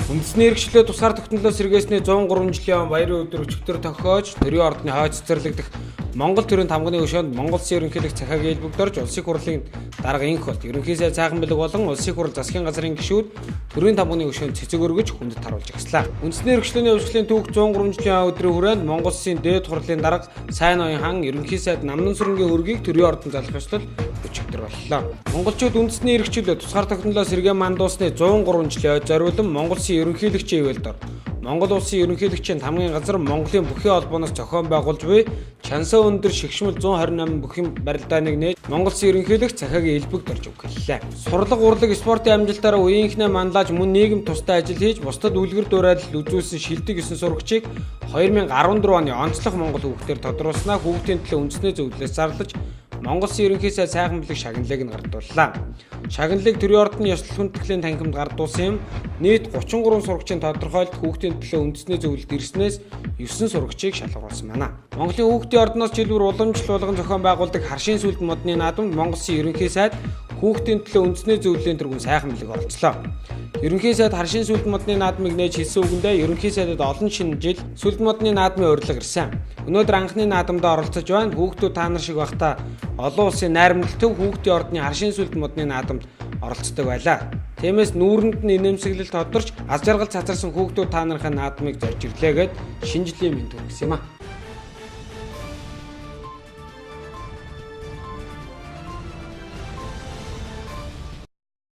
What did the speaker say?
Үндэсний эрхчлөө тусгаар тогтнолоос сэргээсний 103 жилийн баярын өдөр өчигдөр тохиож төрийн ордны хойд цэцэрлэгдэх Монгол төрийн тамганы өшөөнд Монгол Улсын ерөнхийлөгч захиагийн элбэгдорж улсын хурлын дарга инх болт ерөнхий сайд цаахан бэлэг болон улсын хурал засгийн газрын гишүүд төрийн тамганы өшөөнд цэцэг өргөж хүндэт харуулж агслаа. Үндэсний эрхчлөөний өвсгөлийн түүх 103 жилийн өдрийн хүрээнд Монгол Улсын дээд хурлын дарга Сайн ноён хаан ерөнхий сайд Намнан сүрэнгийн хөргийг төрийн ордон залгах ёслол өчигдөр боллоо. Монголчууд үндэсний эрхчлөө тусгаар тогтнолоос сэргээн мандуусны 103 жилийн ойд зориулан Монгол Улсын ерөнхийлөгчийн ивэлдор Монгол Улсын ерөнхийлөгчийн тамгын газар Монголын бүхий холбооноос зохион байгуулж буй Чансаа өндөр шигшмэл 128 бүхий барилдааныг нээж Монгол Улсын ерөнхийлөгч захиагийн элбэгдорж өгүүллээ. Сурлаг урлаг спортын амжилтаараа үеийнхнээ манлаж мөн нийгэм тустай ажил хийж бусдад үлгэр дуурайл үзүүлсэн шилдэг 9 сурагчийг 2014 оны онцлог Монгол хүүхдээр тодруулснаа хүүхдийн төлөө үндэсний зөвлөлөөс зарлаж Монгол Улсын ерөнхий сайд сайхан бэлэг шагналыг нь гардууллаа. Шагналыг төрийн ордны ёслол хүндэтгэлийн танхимд гардуулсан юм. Нийт 33 сурагчийн тодорхойлт хүүхдийн төлөө үндэсний зөвлөлд ирснээс 9 сурагчийг шалгаруулсан байна. Монголын хүүхдийн ордноос жил бүр уламжлалган зохион байгуулдаг харшийн сүлд модны наадамд Монгол Улсын ерөнхий сайд хүүхдийн төлөө үндэсний зөвлөлийн тэргүүн сайхан бэлэг оролцлоо. Ерөнхий сайд харшийн сүлд модны наадмыг нээж хэлсэн үгэндээ ерөнхий сайдад олон шинэ жил сүлд модны наадмын урилга ирсэн. Өнөөдөр анхны наадамд оролцож байна. Хүүхдүүд та нар шиг байхдаа олон улсын найрамдал төв хүүхдийн ордны харшийн сүлд модны наадамд оролцдог байлаа. Тиймээс нүүрэнд нь инээмсэглэл тодорч аз жаргал цацарсан хүүхдүүд та нарын наадмыг зорж ирлээ гэд шинэ жилийн мэнд хүргэсэн юм а.